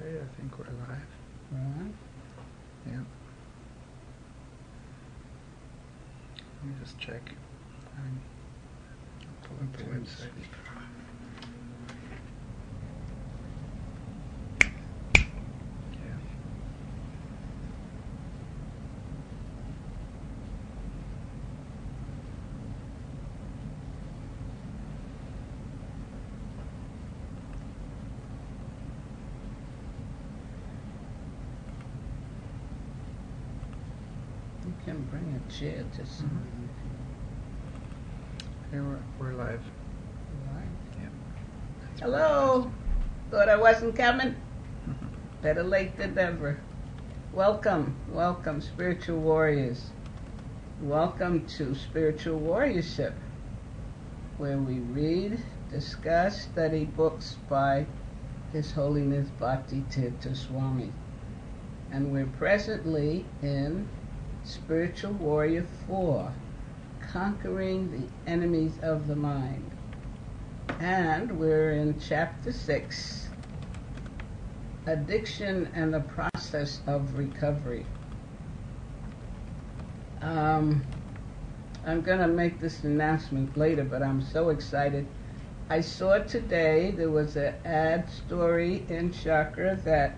Okay, I think we're live. Right. Yeah. Let me just check. I'll pull up the website. Yeah. You can bring a chair to someone. Here we're live. Right. Yeah. Hello. Thought I wasn't coming. Better late than never. Welcome, spiritual warriors. Welcome to Spiritual Warriorship, where we read, discuss, study books by His Holiness Bhakti Tirtha Swami. And we're presently in Spiritual Warrior 4, Conquering the Enemies of the Mind. And we're in Chapter 6, Addiction and the Process of Recovery. I'm going to make this announcement later, but I'm so excited. I saw today there was an ad story in Chakra that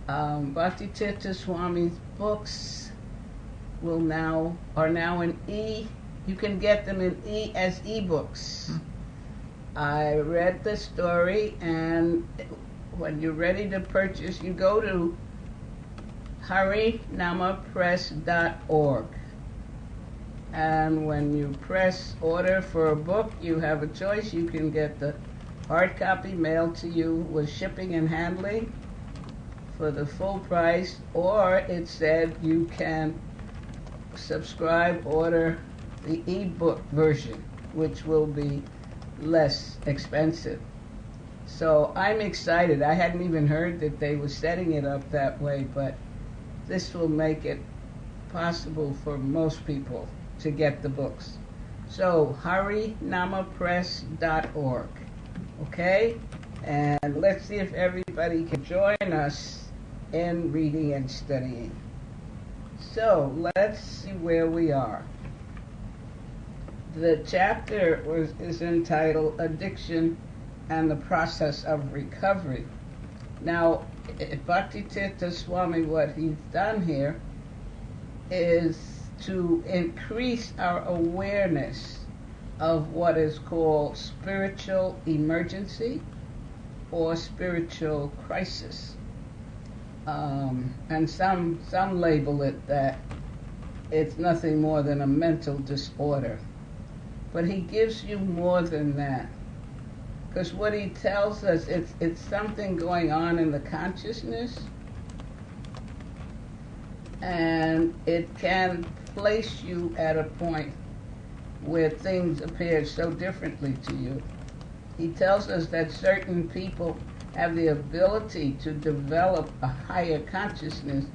Bhakti Tirtha Swami's books are now in you can get them in as ebooks. I read the story, and when you're ready to purchase, you go to harinamapress.org. And when you press order for a book, you have a choice. You can get the hard copy mailed to you with shipping and handling for the full price, or it said you can subscribe, order the ebook version, which will be less expensive. So I'm excited. I hadn't even heard that they were setting it up that way, but this will make it possible for most people to get the books. So harinamapress.org. Okay? And let's see if everybody can join us in reading and studying. So let's see where we are. The chapter is entitled Addiction and the Process of Recovery. Now, Bhakti Tirtha Swami, what he's done here is to increase our awareness of what is called spiritual emergency or spiritual crisis. And some label it that it's nothing more than a mental disorder. But he gives you more than that. Because what he tells us, it's something going on in the consciousness, and it can place you at a point where things appear so differently to you. He tells us that certain people have the ability to develop a higher consciousness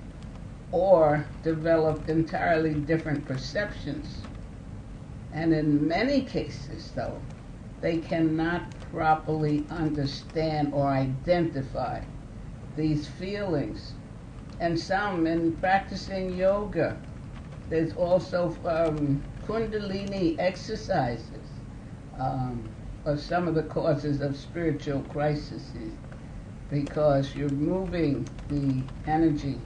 or develop entirely different perceptions. And in many cases, though, they cannot properly understand or identify these feelings. And some, in practicing yoga, there's also Kundalini exercises are some of the causes of spiritual crises, because you're moving the energy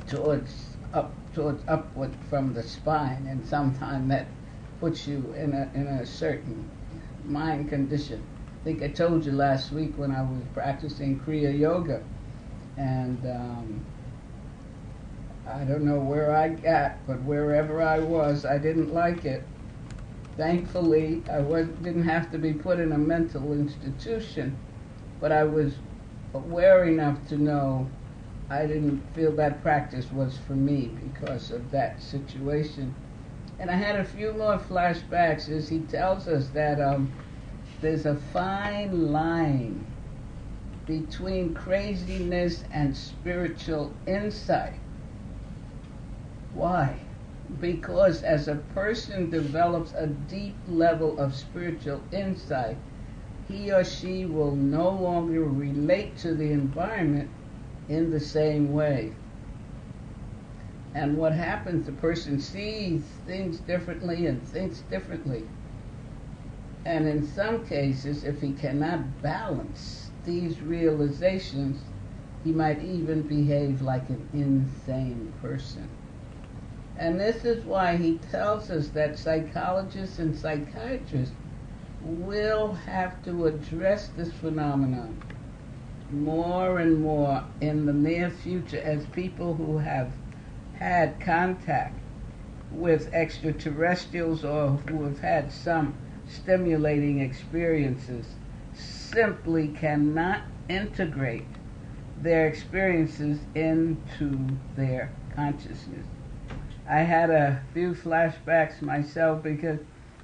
towards upward from the spine, and sometimes that puts you in a certain mind condition. I think I told you last week when I was practicing Kriya Yoga, and I don't know where I got, but wherever I was, I didn't like it. Thankfully, didn't have to be put in a mental institution, but I was aware enough to know I didn't feel that practice was for me because of that situation. And I had a few more flashbacks as he tells us that there's a fine line between craziness and spiritual insight. Why? Because as a person develops a deep level of spiritual insight, he or she will no longer relate to the environment in the same way. And what happens, the person sees things differently and thinks differently. And in some cases, if he cannot balance these realizations, he might even behave like an insane person. And this is why he tells us that psychologists and psychiatrists will have to address this phenomenon more and more in the near future as people who have had contact with extraterrestrials or who have had some stimulating experiences simply cannot integrate their experiences into their consciousness. I had a few flashbacks myself because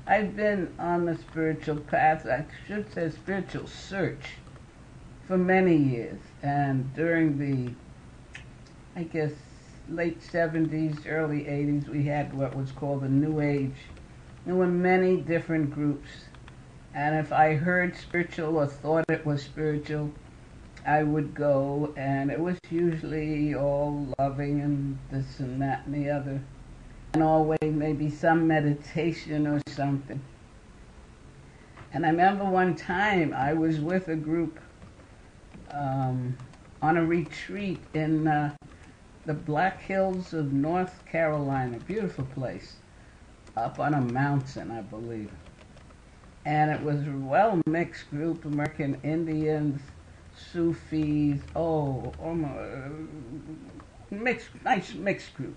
I've been on the spiritual path, I should say spiritual search, for many years. And during the, I guess, late 70s, early 80s, we had what was called the New Age. There were many different groups. And if I heard spiritual or thought it was spiritual, I would go, and it was usually all loving and this and that and the other, and always maybe some meditation or something. And I remember one time I was with a group on a retreat in the Black Hills of North Carolina, beautiful place, up on a mountain, I believe. And it was a well-mixed group, American Indians, Sufis, nice mixed group.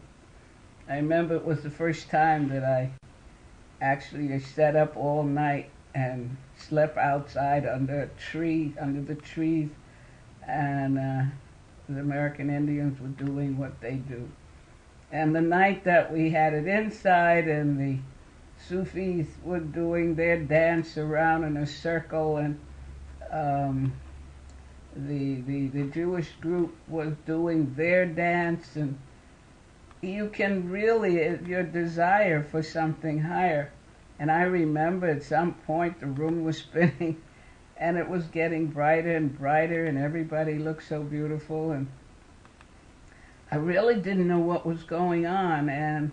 I remember it was the first time that I actually sat up all night and slept outside under a tree, under the trees, and the American Indians were doing what they do. And the night that we had it inside and the Sufis were doing their dance around in a circle, and the Jewish group was doing their dance, and you can really, your desire for something higher. And I remember at some point the room was spinning, and it was getting brighter and brighter, and everybody looked so beautiful, and I really didn't know what was going on. And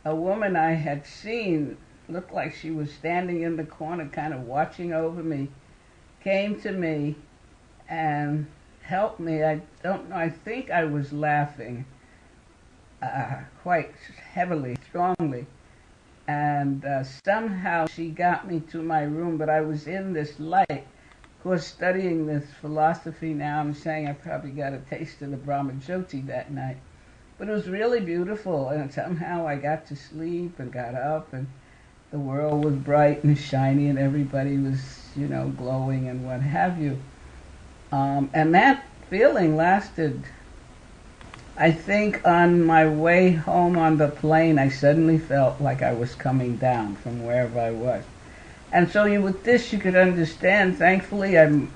a woman I had seen, looked like she was standing in the corner kind of watching over me, came to me and helped me. I don't know, I think I was laughing quite heavily, strongly. And somehow she got me to my room, but I was in this light. Of course, studying this philosophy now, I'm saying I probably got a taste of the Brahma Jyoti that night. But it was really beautiful, and somehow I got to sleep and got up, and the world was bright and shiny, and everybody was, glowing and what have you. And that feeling lasted, I think on my way home on the plane, I suddenly felt like I was coming down from wherever I was. And so with this you could understand, thankfully I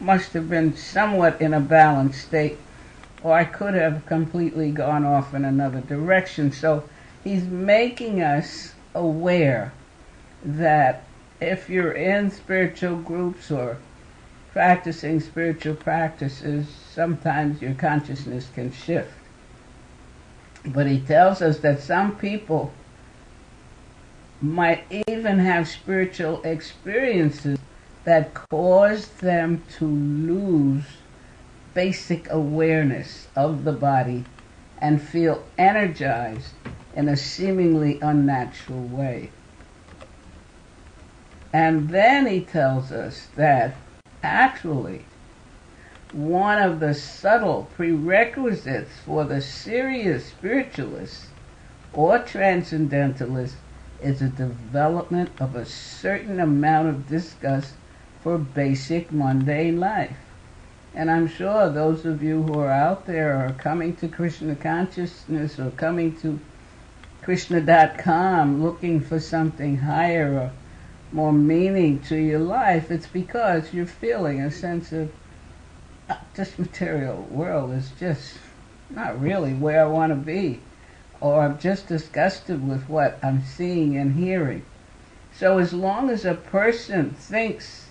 must have been somewhat in a balanced state, or I could have completely gone off in another direction. So he's making us aware that if you're in spiritual groups or practicing spiritual practices, sometimes your consciousness can shift. But he tells us that some people might even have spiritual experiences that cause them to lose basic awareness of the body and feel energized in a seemingly unnatural way. And then he tells us that actually one of the subtle prerequisites for the serious spiritualist or transcendentalist is a development of a certain amount of disgust for basic mundane life. And I'm sure those of you who are out there are coming to Krishna consciousness or coming to Krishna.com looking for something higher or more meaning to your life. It's because you're feeling a sense of this material world is just not really where I want to be, or I'm just disgusted with what I'm seeing and hearing. So as long as a person thinks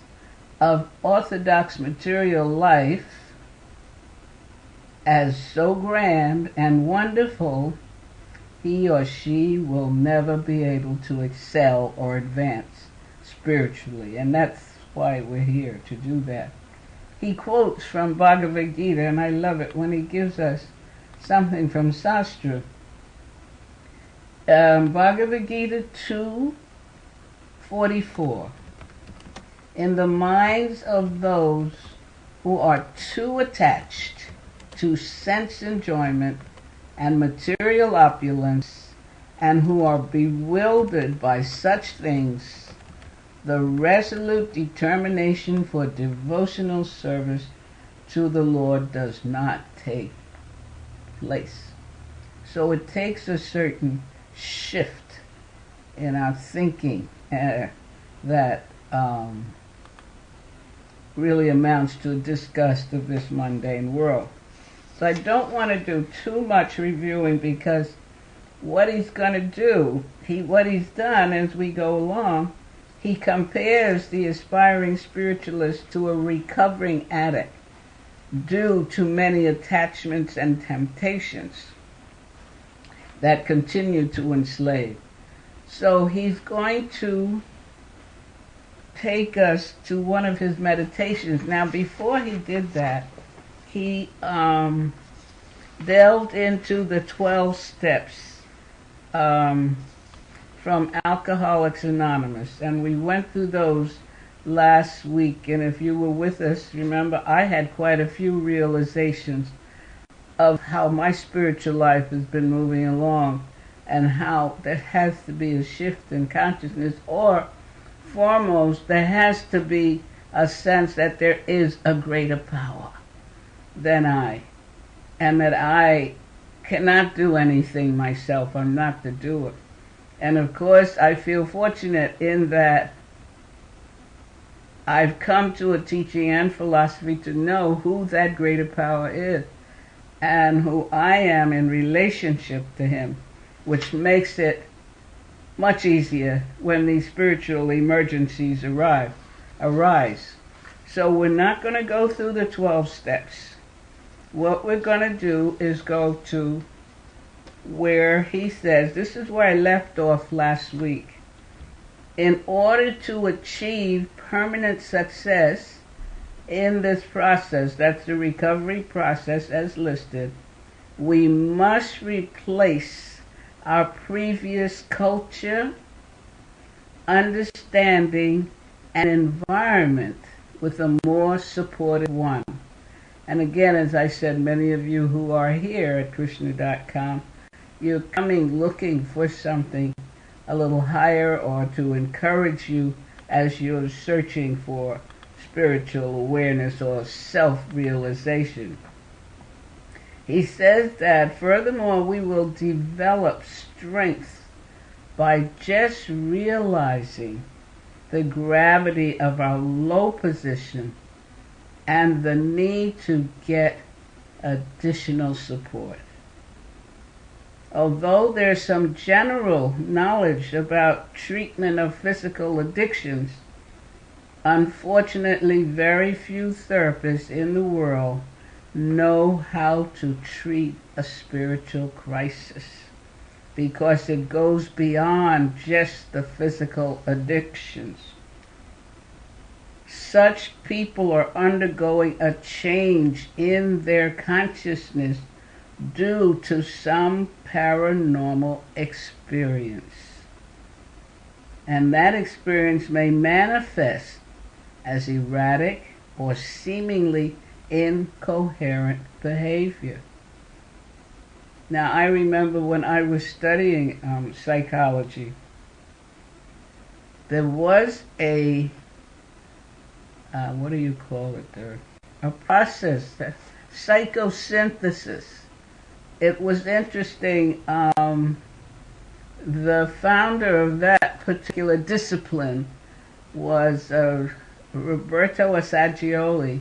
of orthodox material life as so grand and wonderful, he or she will never be able to excel or advance spiritually. And that's why we're here, to do that. He quotes from Bhagavad Gita, and I love it when he gives us something from Shastra. Bhagavad Gita 2:44. In the minds of those who are too attached to sense enjoyment and material opulence, and who are bewildered by such things, the resolute determination for devotional service to the Lord does not take place. So it takes a certain shift in our thinking that really amounts to a disgust of this mundane world. So I don't want to do too much reviewing, because what he's going to do, what he's done as we go along, he compares the aspiring spiritualist to a recovering addict due to many attachments and temptations that continue to enslave. So he's going to take us to one of his meditations. Now, before he did that, he delved into the 12 steps from Alcoholics Anonymous, and we went through those last week. And if you were with us, remember I had quite a few realizations of how my spiritual life has been moving along, and how there has to be a shift in consciousness, or foremost, there has to be a sense that there is a greater power than I, and that I cannot do anything myself. I'm not the doer. And of course, I feel fortunate in that I've come to a teaching and philosophy to know who that greater power is, and who I am in relationship to him, which makes it much easier when these spiritual emergencies arise. So we're not going to go through the 12 steps. What we're going to do is go to where he says, this is where I left off last week. In order to achieve permanent success in this process, that's the recovery process as listed, we must replace our previous culture, understanding, and environment with a more supportive one. And again, as I said, many of you who are here at Krishna.com, you're coming looking for something a little higher, or to encourage you as you're searching for spiritual awareness or self-realization. He says that furthermore, we will develop strength by just realizing the gravity of our low position and the need to get additional support. Although there's some general knowledge about treatment of physical addictions, unfortunately very few therapists in the world know how to treat a spiritual crisis, because it goes beyond just the physical addictions. Such people are undergoing a change in their consciousness due to some paranormal experience. And that experience may manifest as erratic or seemingly incoherent behavior. Now, I remember when I was studying psychology, there was a what do you call it there? A process, psychosynthesis. It was interesting. The founder of that particular discipline was Roberto Assagioli,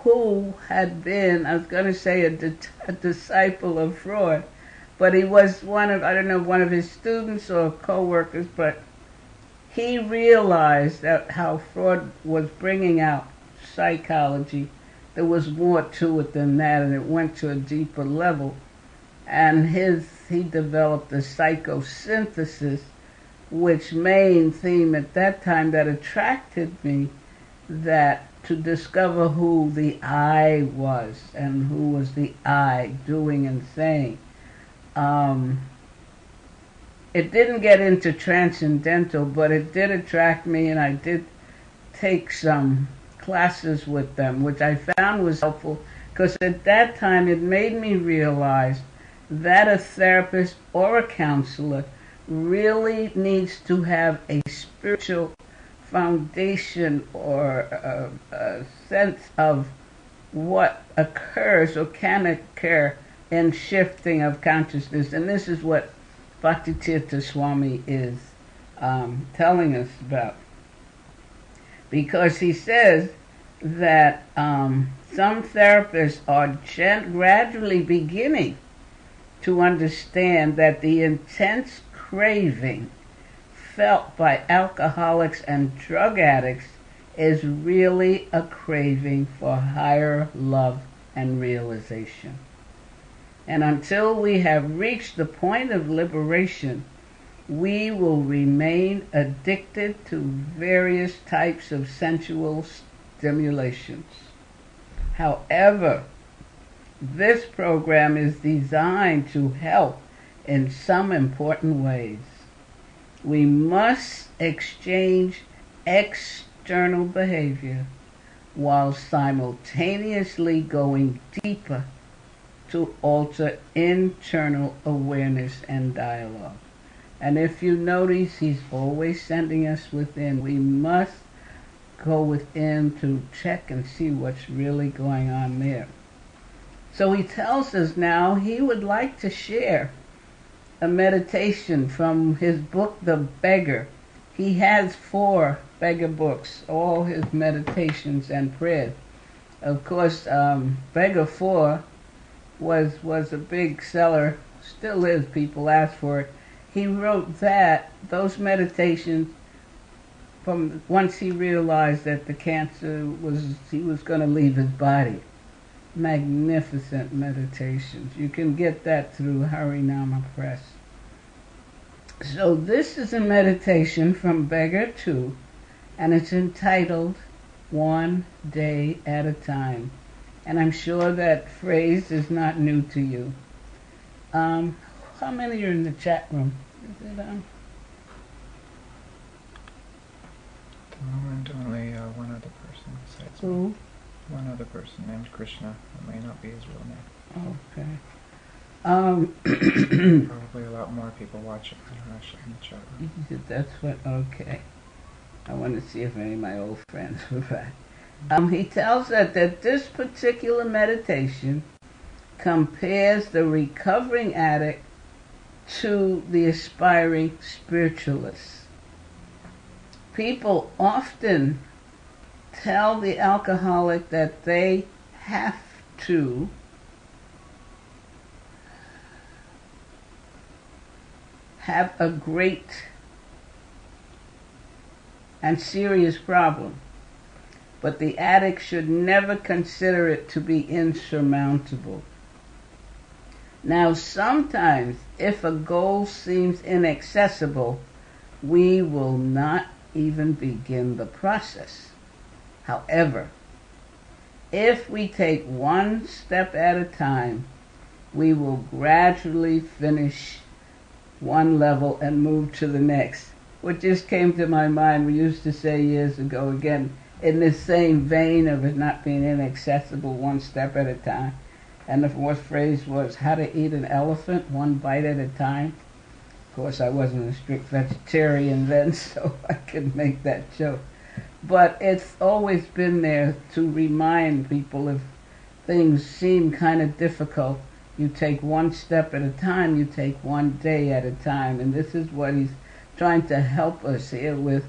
who had been, I was going to say a disciple of Freud, but he was one of, I don't know, one of his students or co-workers, but he realized that how Freud was bringing out psychology. There was more to it than that, and it went to a deeper level. And he developed the psychosynthesis, which main theme at that time that attracted me, that to discover who the I was and who was the I doing and saying. It didn't get into transcendental, but it did attract me, and I did take some classes with them, which I found was helpful, because at that time it made me realize that a therapist or a counselor really needs to have a spiritual foundation or a sense of what occurs or can occur in shifting of consciousness. And this is what Bhaktitirtha Swami is telling us about. Because he says that some therapists are gradually beginning to understand that the intense craving felt by alcoholics and drug addicts is really a craving for higher love and realization. And until we have reached the point of liberation, we will remain addicted to various types of sensual stimulations. However, this program is designed to help in some important ways. We must exchange external behavior while simultaneously going deeper to alter internal awareness and dialogue. And if you notice, he's always sending us within. We must go within to check and see what's really going on there. So he tells us now he would like to share a meditation from his book, The Beggar. He has 4 beggar books, all his meditations and prayers. Of course, Beggar 4 was a big seller, still is, people ask for it. He wrote those meditations from once he realized that the cancer he was going to leave his body. Magnificent meditations. You can get that through Harinama Press. So this is a meditation from Beggar 2, and it's entitled One Day at a Time. And I'm sure that phrase is not new to you. How many are in the chat room? Is it, At the moment, only one other person besides me. who? One other person named Krishna. It may not be his real name. Okay. Probably a lot more people watching internationally in the chat room. That's what, okay. I want to see if any of my old friends were back. He tells us that this particular meditation compares the recovering addict to the aspiring spiritualist. People often tell the alcoholic that they have to have a great and serious problem, but the addict should never consider it to be insurmountable. Now, sometimes, if a goal seems inaccessible, we will not even begin the process. However, if we take one step at a time, we will gradually finish one level and move to the next. What just came to my mind, we used to say years ago, again, in this same vein of it not being inaccessible, one step at a time. And the fourth phrase was how to eat an elephant one bite at a time. Of course, I wasn't a strict vegetarian then, so I could make that joke. But it's always been there to remind people if things seem kind of difficult, you take one step at a time, you take one day at a time. And this is what he's trying to help us here with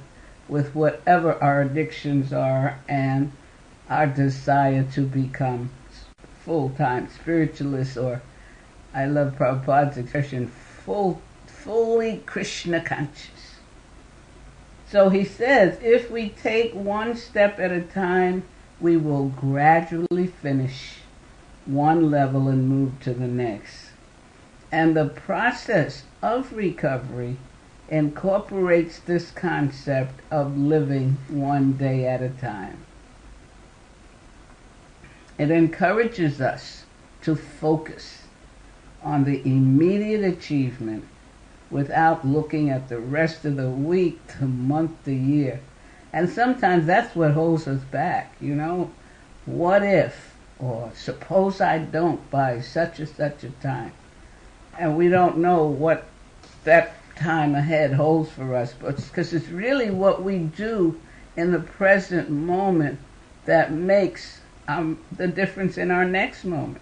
whatever our addictions are and our desire to become full-time spiritualists, or I love Prabhupada's expression, fully Krishna conscious. So he says, if we take one step at a time, we will gradually finish one level and move to the next. And the process of recovery incorporates this concept of living one day at a time. It encourages us to focus on the immediate achievement without looking at the rest of the week, the month, the year. And sometimes that's what holds us back, you know. What if, or suppose I don't by such and such a time. And we don't know what that time ahead holds for us, but because it's really what we do in the present moment that makes the difference in our next moment.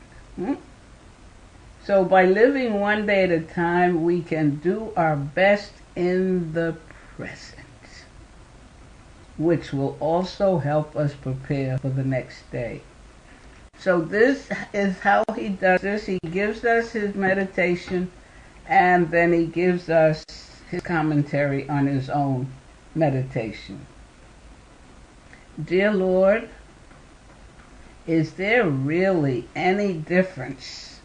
So by living one day at a time, we can do our best in the present, which will also help us prepare for the next day. So this is how he does this. He gives us his meditation, and then he gives us his commentary on his own meditation. Dear Lord, is there really any difference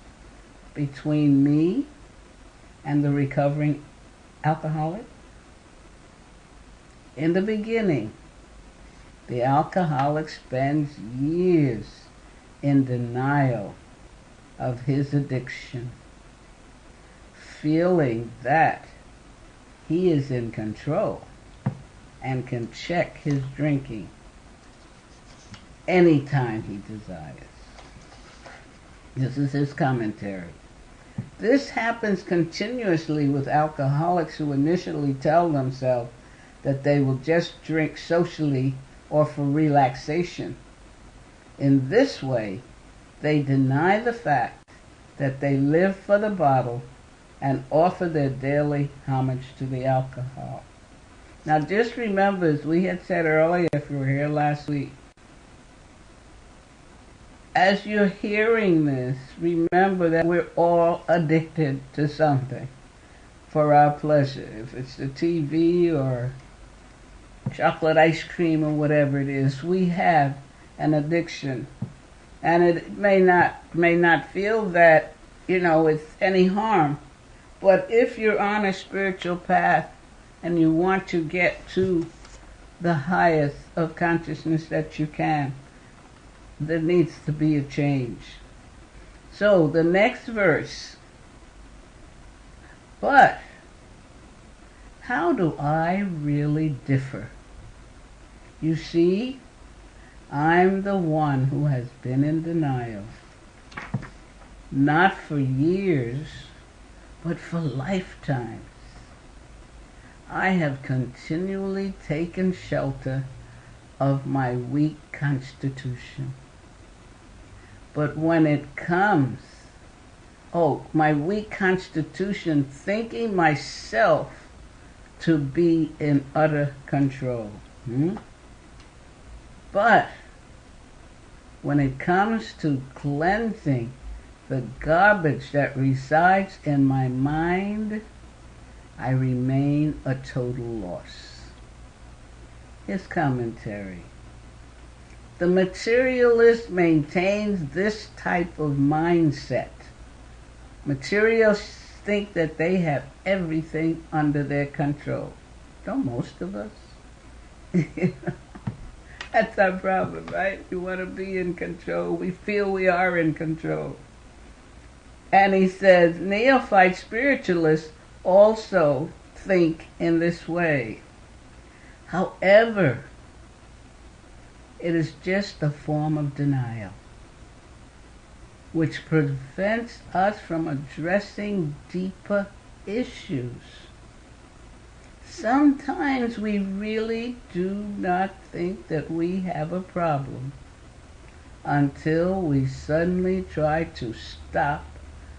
between me and the recovering alcoholic? In the beginning, the alcoholic spends years in denial of his addiction, feeling that he is in control and can check his drinking anytime he desires. This is his commentary. This happens continuously with alcoholics who initially tell themselves that they will just drink socially or for relaxation. In this way, they deny the fact that they live for the bottle and offer their daily homage to the alcohol. Now just remember, as we had said earlier, if you were here last week, as you're hearing this, remember that we're all addicted to something for our pleasure. If it's the TV or chocolate ice cream or whatever it is, we have an addiction. And it may not feel that, it's any harm. But if you're on a spiritual path and you want to get to the highest of consciousness that you can, there needs to be a change. So the next verse. But how do I really differ? You see, I'm the one who has been in denial, not for years, but for lifetimes. I have continually taken shelter of my weak constitution. But when it comes, my weak constitution, thinking myself to be in utter control. But when it comes to cleansing the garbage that resides in my mind, I remain a total loss. His commentary. The materialist maintains this type of mindset. Materialists think that they have everything under their control. Don't most of us? That's our problem, right? We want to be in control. We feel we are in control. And he says, neophyte spiritualists also think in this way. However, it is just a form of denial, which prevents us from addressing deeper issues. Sometimes we really do not think that we have a problem until we suddenly try to stop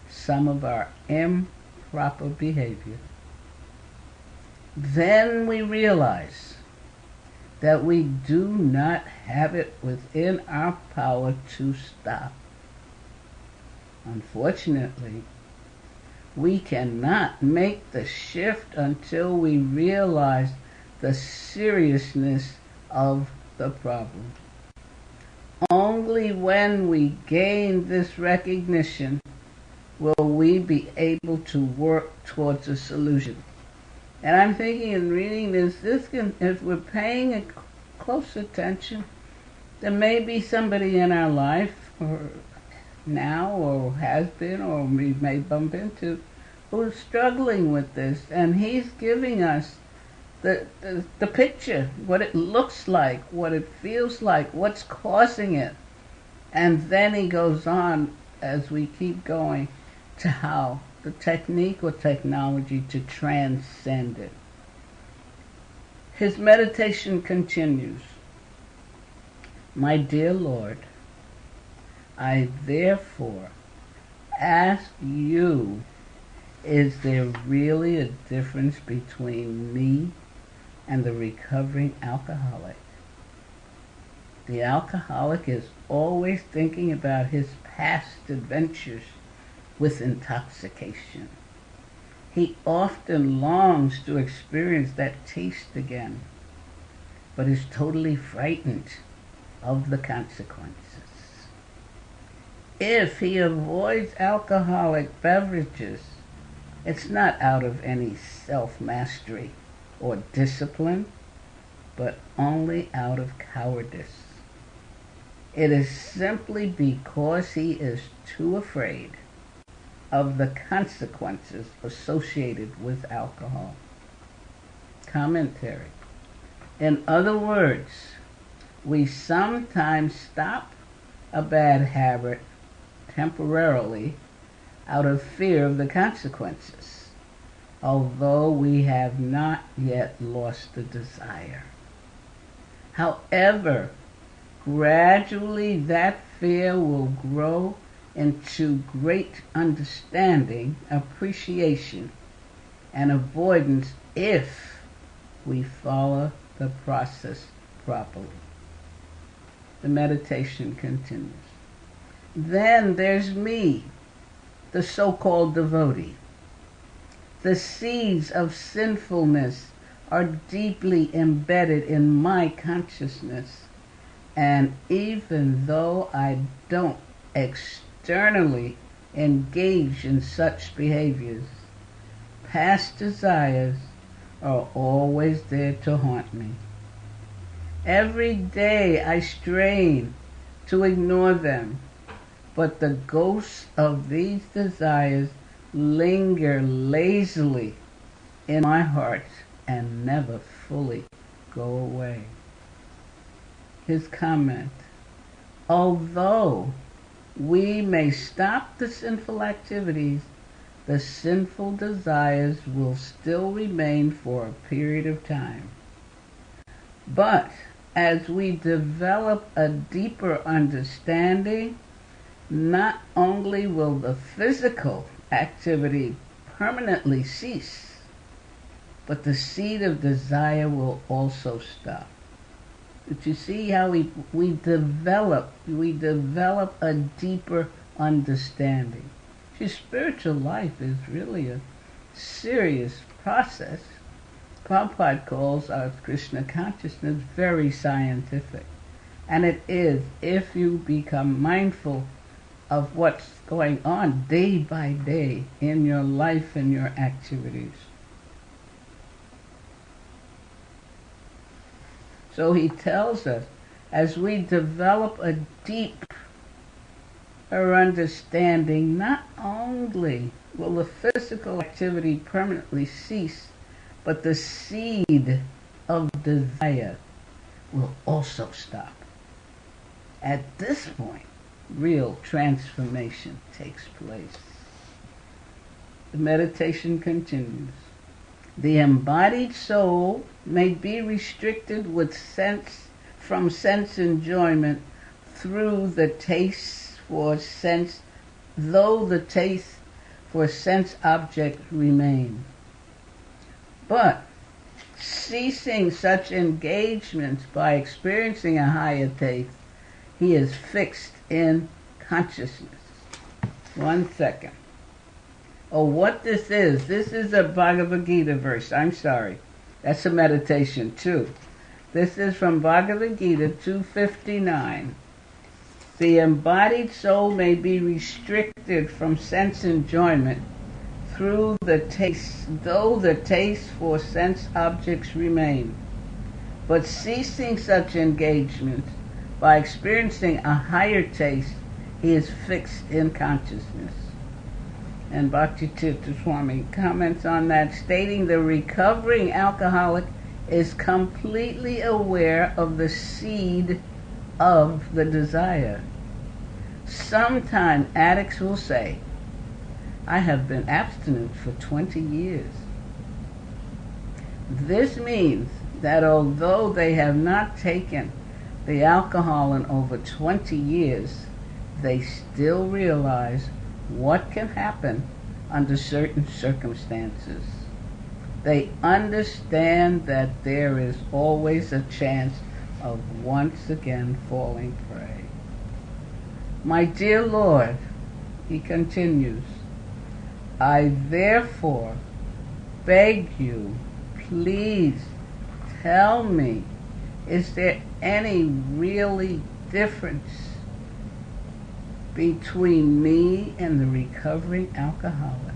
some of our improper behavior. Then we realize that we do not have it within our power to stop. Unfortunately, we cannot make the shift until we realize the seriousness of the problem. Only when we gain this recognition will we be able to work towards a solution. And I'm thinking in reading this can, if we're paying close attention, there may be somebody in our life, or now, or has been, or we may bump into, who's struggling with this, and he's giving us the picture, what it looks like, what it feels like, what's causing it. And then he goes on, as we keep going, to how the technique or technology to transcend it. His meditation continues. My dear Lord, I therefore ask you, is there really a difference between me and the recovering alcoholic? The alcoholic is always thinking about his past adventures with intoxication. He often longs to experience that taste again, but is totally frightened of the consequences. If he avoids alcoholic beverages, it's not out of any self-mastery or discipline, but only out of cowardice. It is simply because he is too afraid of the consequences associated with alcohol. Commentary. In other words, we sometimes stop a bad habit temporarily out of fear of the consequences, although we have not yet lost the desire. However, gradually that fear will grow into great understanding, appreciation, and avoidance if we follow the process properly. The meditation continues. Then there's me, the so-called devotee. The seeds of sinfulness are deeply embedded in my consciousness, and even though I don't externally engage in such behaviors, past desires are always there to haunt me. Every day I strain to ignore them, but the ghosts of these desires linger lazily in my heart and never fully go away. His comment: although we may stop the sinful activities, the sinful desires will still remain for a period of time. But as we develop a deeper understanding, not only will the physical activity permanently cease, but the seed of desire will also stop. But you see how we develop a deeper understanding. See, spiritual life is really a serious process. Prabhupada calls our Krishna consciousness very scientific. And it is, if you become mindful of what's going on day by day in your life and your activities. So he tells us, as we develop a deeper understanding, not only will the physical activity permanently cease, but the seed of desire will also stop. At this point, real transformation takes place. The meditation continues. The embodied soul may be restricted with from sense enjoyment through the taste for sense, though the taste for sense objects remain. But ceasing such engagements by experiencing a higher taste, he is fixed in consciousness. 1 second. Oh, what this is a Bhagavad Gita verse. I'm sorry. That's a meditation too. This is from Bhagavad Gita 259. The embodied soul may be restricted from sense enjoyment through the taste, though the taste for sense objects remain. But ceasing such engagement, by experiencing a higher taste, he is fixed in consciousness. And Bhakti Tirtha Swami comments on that, stating the recovering alcoholic is completely aware of the seed of the desire. Sometimes addicts will say, I have been abstinent for 20 years. This means that although they have not taken the alcohol in over 20 years, they still realize what can happen under certain circumstances. They understand that there is always a chance of once again falling prey. My dear Lord, he continues, I therefore beg you, please tell me, is there any really difference between me and the recovering alcoholic?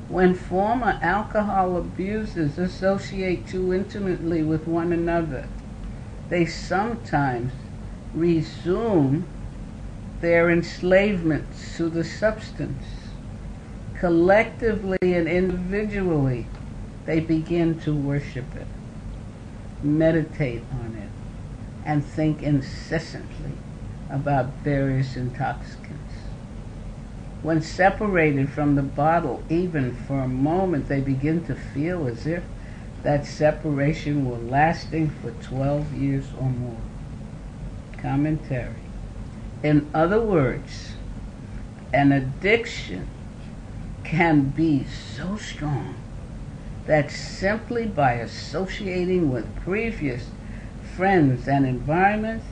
When former alcohol abusers associate too intimately with one another, they sometimes resume their enslavement to the substance. Collectively and individually, they begin to worship it, meditate on it, and think incessantly about various intoxicants. When separated from the bottle, even for a moment, they begin to feel as if that separation were lasting for 12 years or more. Commentary. In other words, an addiction can be so strong that simply by associating with previous friends and environments,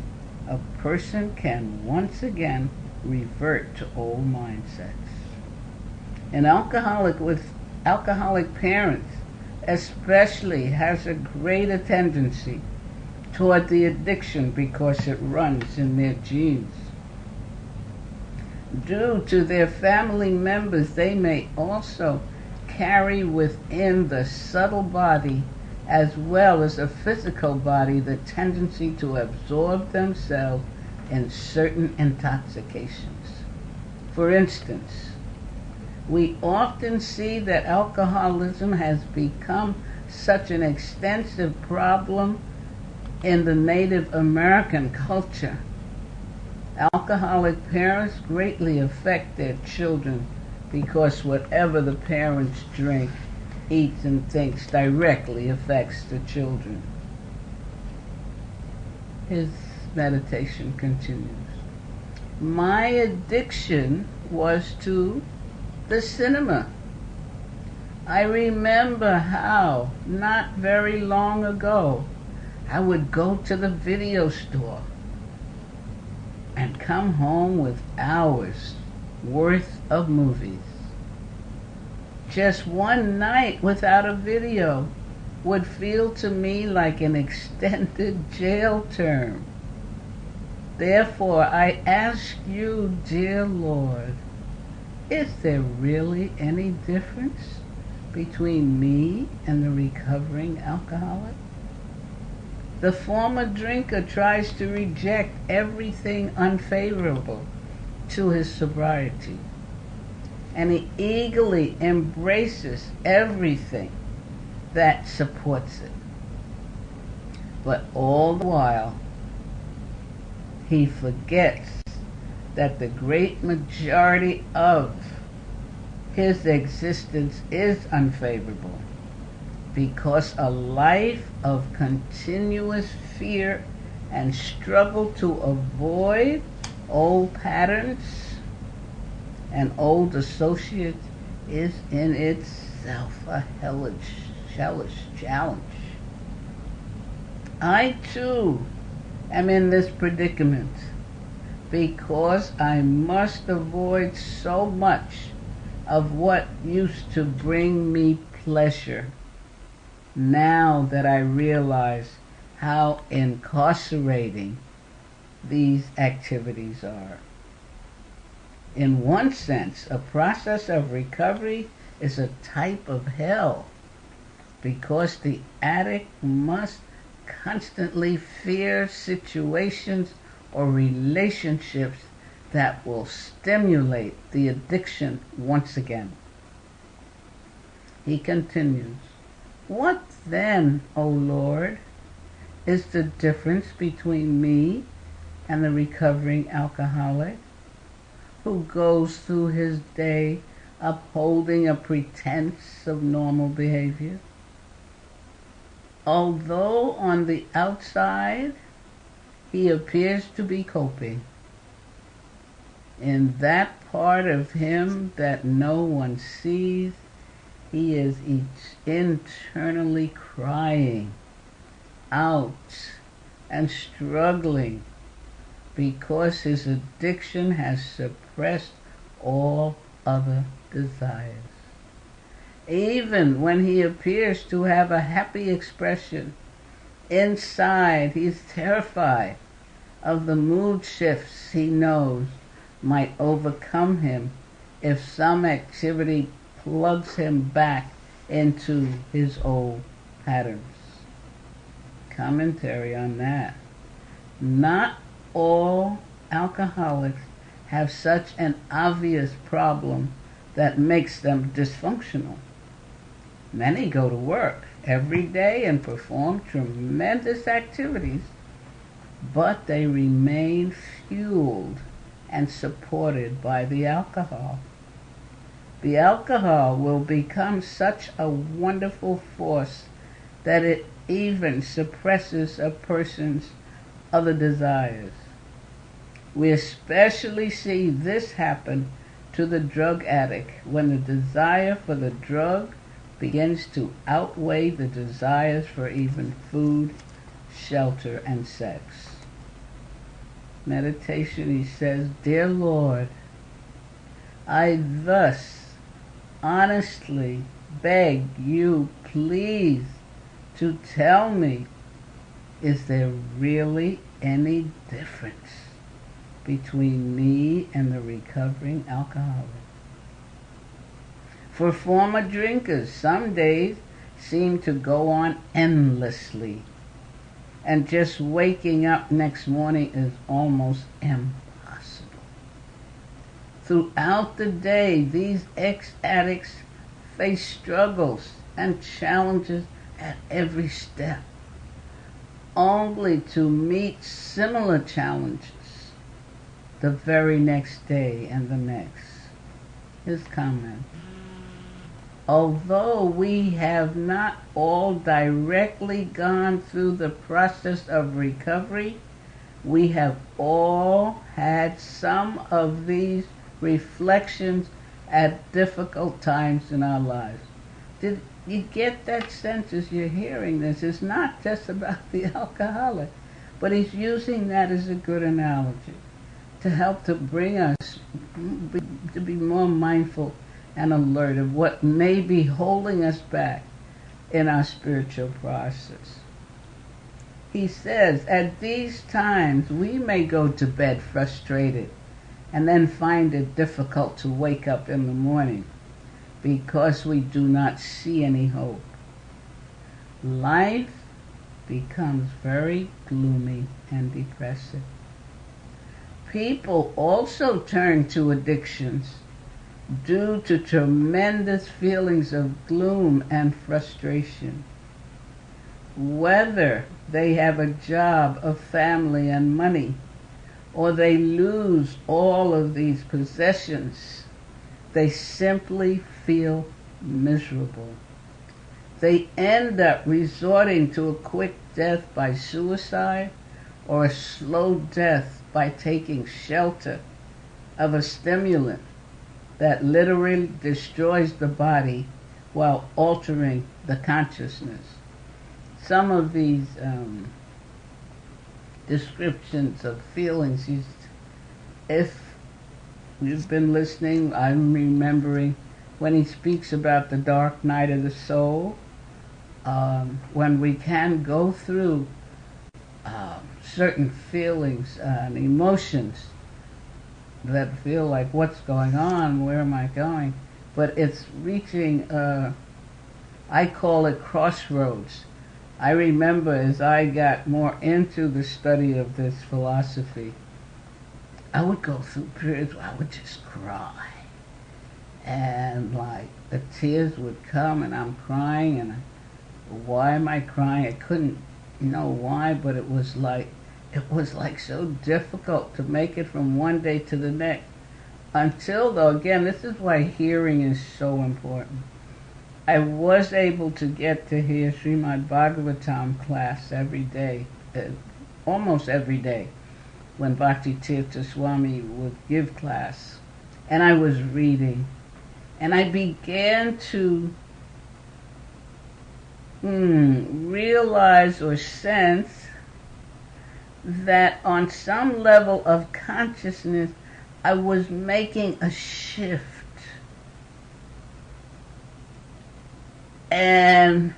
a person can once again revert to old mindsets. An alcoholic with alcoholic parents especially has a greater tendency toward the addiction because it runs in their genes. Due to their family members, they may also carry within the subtle body as well as a physical body the tendency to absorb themselves in certain intoxications. For instance, we often see that alcoholism has become such an extensive problem in the Native American culture. Alcoholic parents greatly affect their children because whatever the parents drink, eats, and thinks directly affects the children. His meditation continues. My addiction was to the cinema. I remember how, not very long ago, I would go to the video store and come home with hours worth of movies. Just one night without a video would feel to me like an extended jail term. Therefore, I ask you, dear Lord, is there really any difference between me and the recovering alcoholic? The former drinker tries to reject everything unfavorable to his sobriety, and he eagerly embraces everything that supports it. But all the while, he forgets that the great majority of his existence is unfavorable, because a life of continuous fear and struggle to avoid old patterns and old associates is in itself a hellish challenge. I too am in this predicament because I must avoid so much of what used to bring me pleasure. now that I realize how incarcerating these activities are. In one sense, a process of recovery is a type of hell because the addict must constantly fear situations or relationships that will stimulate the addiction once again. He continues, "What then, O Lord, is the difference between me and the recovering alcoholic who goes through his day upholding a pretense of normal behavior? Although on the outside he appears to be coping, in that part of him that no one sees, he is internally crying out and struggling because his addiction has suppressed all other desires. Even when he appears to have a happy expression, inside he's terrified of the mood shifts he knows might overcome him if some activity plugs him back into his old patterns." Commentary on that. Not all alcoholics have such an obvious problem that makes them dysfunctional. Many go to work every day and perform tremendous activities, but they remain fueled and supported by the alcohol. The alcohol will become such a wonderful force that it even suppresses a person's other desires. We especially see this happen to the drug addict when the desire for the drug begins to outweigh the desires for even food, shelter, and sex. Meditation, he says, "Dear Lord, I thus honestly beg you please to tell me, is there really any difference between me and the recovering alcoholic? For former drinkers, some days seem to go on endlessly, and just waking up next morning is almost impossible. Throughout the day, these ex-addicts face struggles and challenges at every step, only to meet similar challenges the very next day and the next." His comment: "Although we have not all directly gone through the process of recovery, we have all had some of these reflections at difficult times in our lives." Did you get that sense as you're hearing this? It's not just about the alcoholic, but he's using that as a good analogy to help to bring us to be more mindful and alert of what may be holding us back in our spiritual process. He says, at these times we may go to bed frustrated and then find it difficult to wake up in the morning because we do not see any hope. Life becomes very gloomy and depressive. People also turn to addictions due to tremendous feelings of gloom and frustration. Whether they have a job, a family, and money, or they lose all of these possessions, they simply feel miserable. They end up resorting to a quick death by suicide or a slow death by taking shelter of a stimulant that literally destroys the body while altering the consciousness. Some of these descriptions of feelings, if you've been listening, I'm remembering when he speaks about the dark night of the soul, when we can go through certain feelings and emotions that feel like, what's going on, where am I going? But it's reaching, I call it crossroads. I remember as I got more into the study of this philosophy, I would go through periods where I would just cry. And like the tears would come and I'm crying and why am I crying? I couldn't know why, but it was like so difficult to make it from one day to the next. Until though, again, this is why hearing is so important. I was able to get to hear Srimad Bhagavatam class every day, almost every day, when Bhakti Tirtha Swami would give class. And I was reading. And I began to realize or sense that on some level of consciousness, I was making a shift. And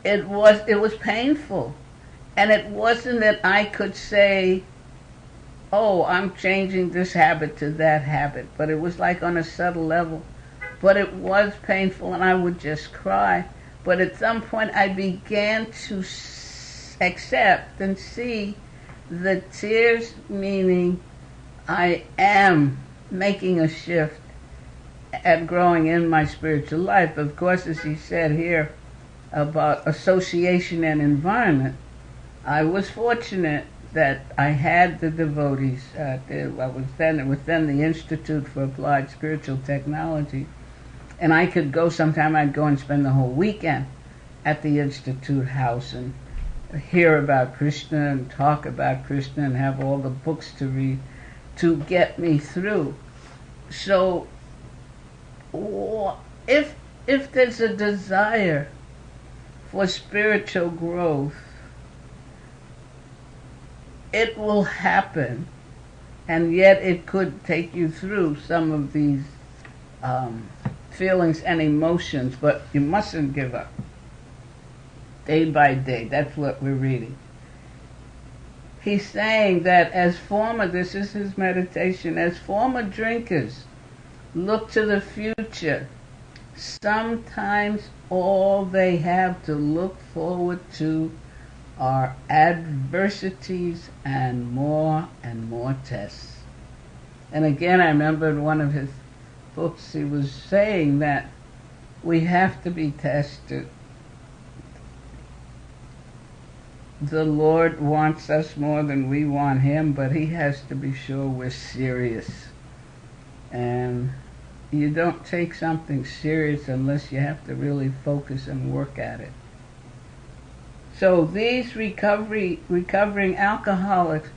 it was painful. And it wasn't that I could say, oh, I'm changing this habit to that habit, but it was like on a subtle level. But it was painful and I would just cry. But at some point I began to accept and see the tears meaning I am making a shift and growing in my spiritual life. Of course, as he said here about association and environment, I was fortunate that I had the devotees. It was then the Institute for Applied Spiritual Technology, and I could go. Sometime I'd go and spend the whole weekend at the Institute house and hear about Krishna and talk about Krishna and have all the books to read to get me through. So if there's a desire for spiritual growth, it will happen, and yet it could take you through some of these feelings and emotions, but you mustn't give up. Day by day, that's what we're reading. He's saying that this is his meditation, as former drinkers look to the future, sometimes all they have to look forward to are adversities and more tests. And again, I remember in one of his books he was saying that we have to be tested. The Lord wants us more than we want him, but he has to be sure we're serious. And you don't take something serious unless you have to really focus and work at it. So these recovering alcoholics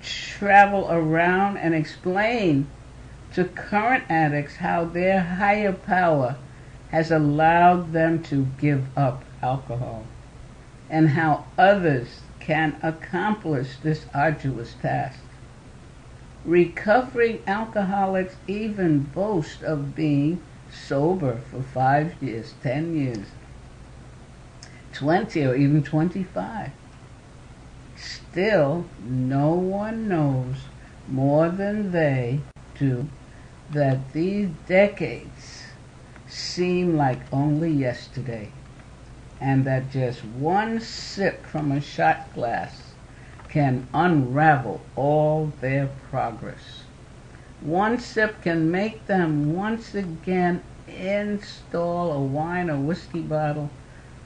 travel around and explain to current addicts how their higher power has allowed them to give up alcohol and how others can accomplish this arduous task. Recovering alcoholics even boast of being sober for 5 years, 10 years, 20 or even 25. Still, no one knows more than they do that these decades seem like only yesterday, and that just one sip from a shot glass can unravel all their progress. One sip can make them once again install a wine or whiskey bottle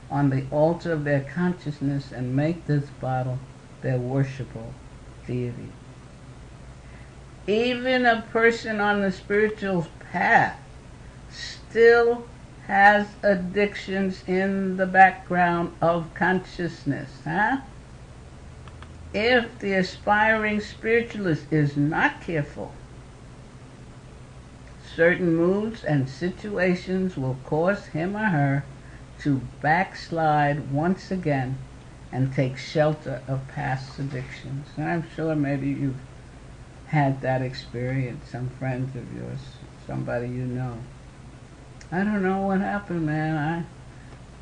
on the altar of their consciousness and make this bottle their worshipful deity. Even a person on the spiritual path still has addictions in the background of consciousness, If the aspiring spiritualist is not careful, certain moods and situations will cause him or her to backslide once again and take shelter of past addictions. And I'm sure maybe you've had that experience, some friends of yours, somebody you know. I don't know what happened, man.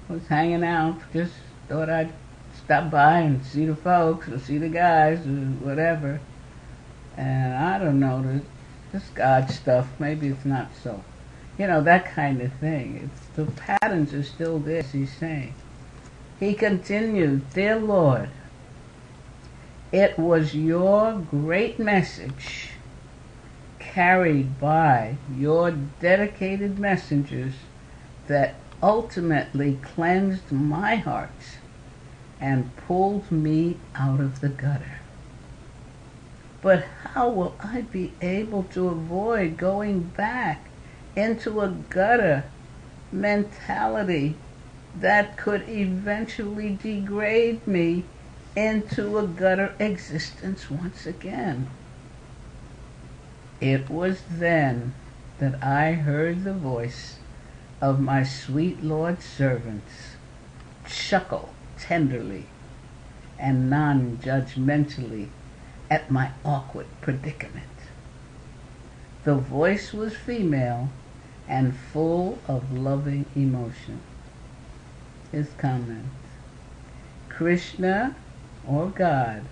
was hanging out. Just thought I'd stop by and see the folks or see the guys or whatever. And I don't know, this God stuff, maybe it's not so. You know, that kind of thing. The patterns are still there, as he's saying. He continued, "Dear Lord, it was your great message carried by your dedicated messengers that ultimately cleansed my heart and pulled me out of the gutter. But how will I be able to avoid going back into a gutter mentality that could eventually degrade me into a gutter existence once again?" It was then that I heard the voice of my sweet Lord's servants chuckle tenderly and non-judgmentally at my awkward predicament. The voice was female and full of loving emotion. His comment: Krishna, or God,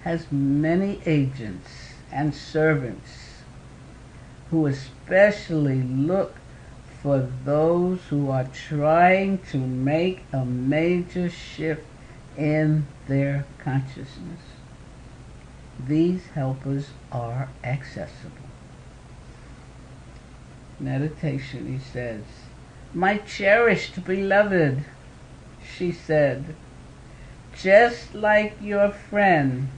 has many agents and servants who especially look for those who are trying to make a major shift in their consciousness. These helpers are accessible. Meditation, he says. "My cherished beloved," she said, "just like your friend,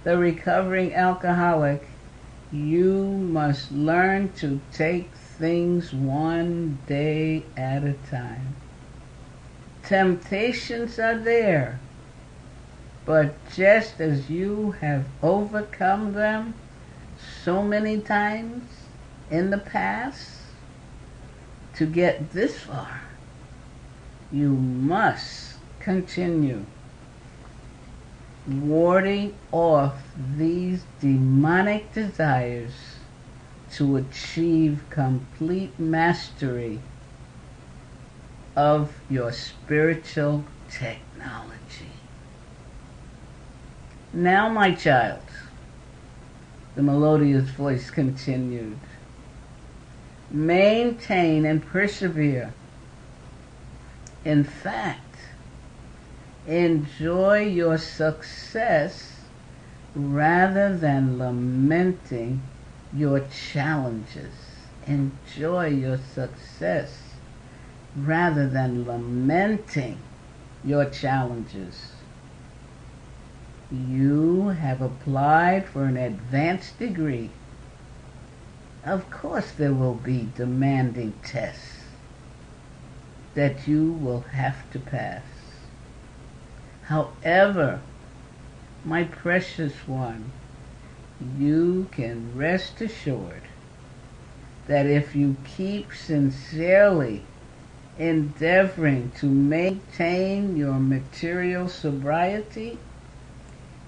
the recovering alcoholic, you must learn to take things one day at a time. Temptations are there, but just as you have overcome them so many times in the past, to get this far, you must continue warding off these demonic desires to achieve complete mastery of your spiritual technology. Now, my child," the melodious voice continued, "maintain and persevere. In fact, enjoy your success rather than lamenting your challenges. Enjoy your success rather than lamenting your challenges. You have applied for an advanced degree. Of course there will be demanding tests that you will have to pass. However, my precious one, you can rest assured that if you keep sincerely endeavoring to maintain your material sobriety,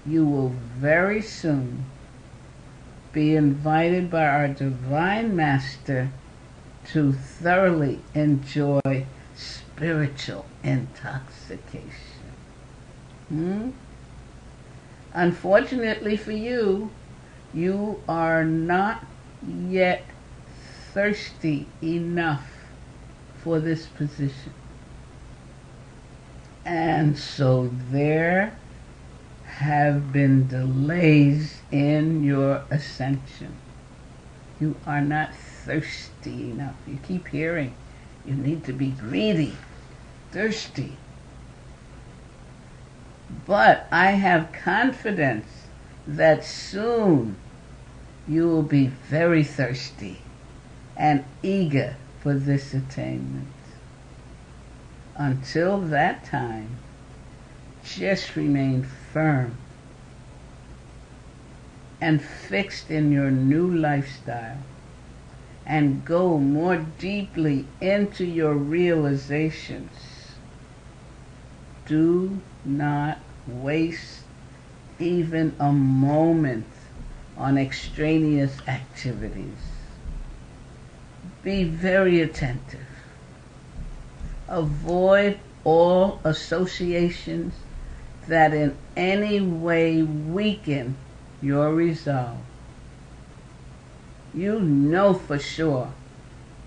you will very soon be invited by our Divine Master to thoroughly enjoy spiritual intoxication. Unfortunately for you, you are not yet thirsty enough for this position. And so there have been delays in your ascension. You are not thirsty enough. You keep hearing you need to be greedy, thirsty. But I have confidence that soon you will be very thirsty and eager for this attainment. Until that time, just remain firm and fixed in your new lifestyle and go more deeply into your realizations. Do not waste even a moment on extraneous activities. Be very attentive. Avoid all associations that in any way weaken your resolve. You know for sure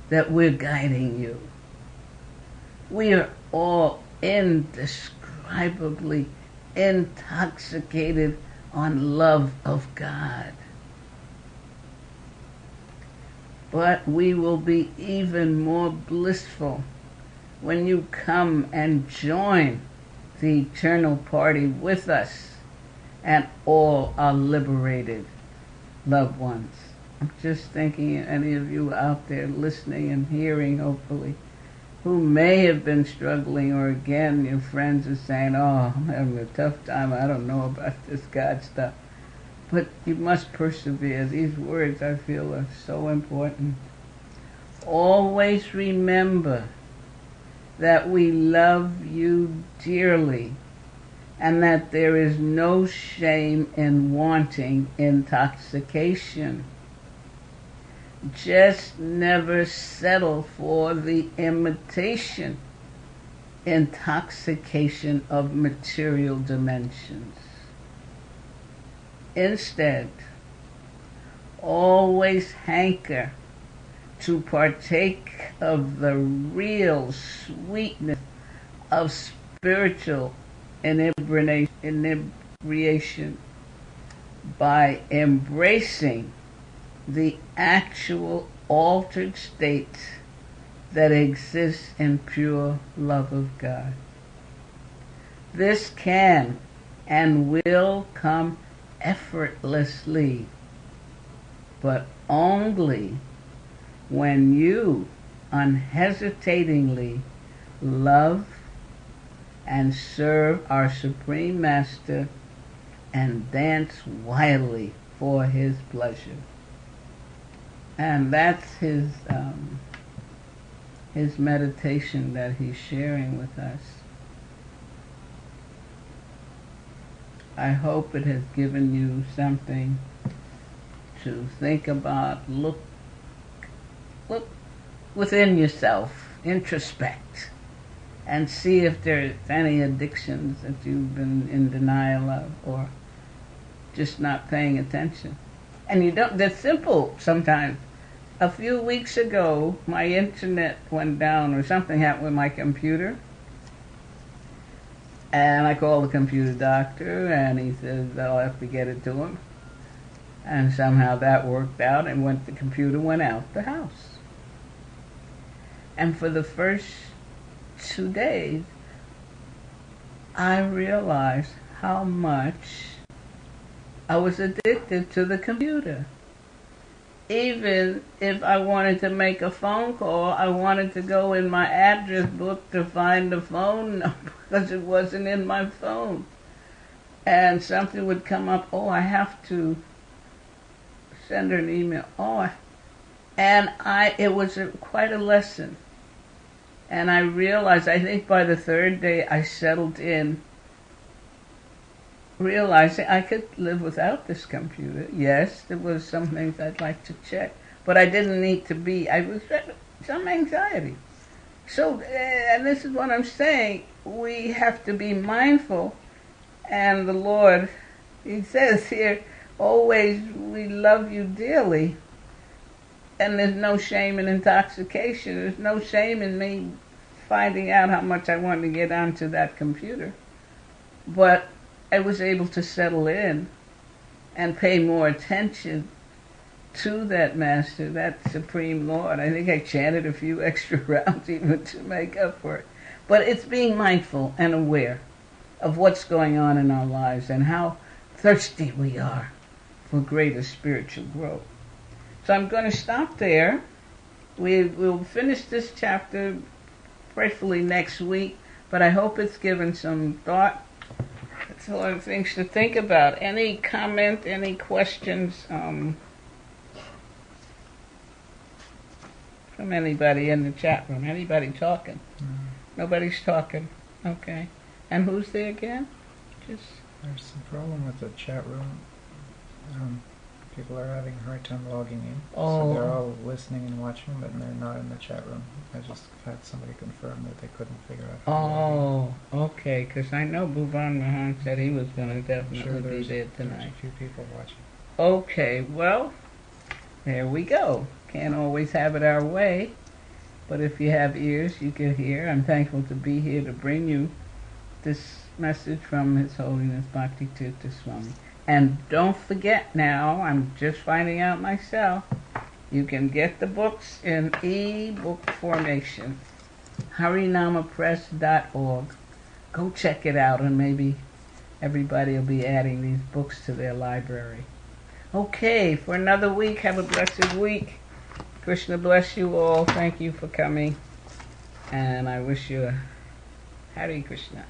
that we're guiding you. We are all indescribably intoxicated on love of God. But we will be even more blissful when you come and join the eternal party with us and all our liberated loved ones. I'm just thinking, any of you out there listening and hearing, hopefully, who may have been struggling, or again, your friends are saying, oh, I'm having a tough time, I don't know about this God stuff. But you must persevere. These words, I feel, are so important. Always remember that we love you dearly and that there is no shame in wanting intoxication. Just never settle for the imitation intoxication of material dimensions. Instead, always hanker to partake of the real sweetness of spiritual inebriation by embracing the actual altered state that exists in pure love of God. This can and will come effortlessly, but only when you unhesitatingly love and serve our Supreme Master and dance wildly for his pleasure. And that's his meditation that he's sharing with us. I hope it has given you something to think about. Look within yourself, introspect, and see if there's any addictions that you've been in denial of or just not paying attention. And you don't, they're simple sometimes. A few weeks ago, my internet went down or something happened with my computer. And I called the computer doctor and he says I'll have to get it to him. And somehow that worked out and the computer went out the house. And for the first 2 days, I realized how much I was addicted to the computer. Even if I wanted to make a phone call, I wanted to go in my address book to find the phone number because it wasn't in my phone. And something would come up, oh, I have to send her an email. It was quite a lesson. And I realized, I think by the third day I settled in, realizing I could live without this computer. Yes, there was some things I'd like to check, but I didn't need to be, I was some anxiety. So, and this is what I'm saying, we have to be mindful, and the Lord, he says here, always we love you dearly, and there's no shame in intoxication, there's no shame in me finding out how much I wanted to get onto that computer. But I was able to settle in and pay more attention to that Master, that Supreme Lord. I think I chanted a few extra rounds even to make up for it. But it's being mindful and aware of what's going on in our lives and how thirsty we are for greater spiritual growth. So I'm going to stop there. We'll finish this chapter prayerfully next week, but I hope it's given some thought. It's a lot of things to think about. Any comment, any questions from anybody in the chat room? Anybody talking? Nobody's talking. Okay. And who's there again? There's some problem with the chat room. people are having a hard time logging in. Oh. So they're all listening and watching, but they're not in the chat room. I just had somebody confirm that they couldn't figure out how to log Oh, okay, because I know Bhuvan Mahan said he was going to in. I'm definitely sure be there's there a tonight. few people watching. Okay, well, there we go. Can't always have it our way, but if you have ears, you can hear. I'm thankful to be here to bring you this message from His Holiness Bhakti Tirtha Swami. And don't forget now, I'm just finding out myself, you can get the books in e-book formation. harinamapress.org. Go check it out, and maybe everybody will be adding these books to their library. Okay, for another week, have a blessed week. Krishna bless you all. Thank you for coming. And I wish you a Hare Krishna.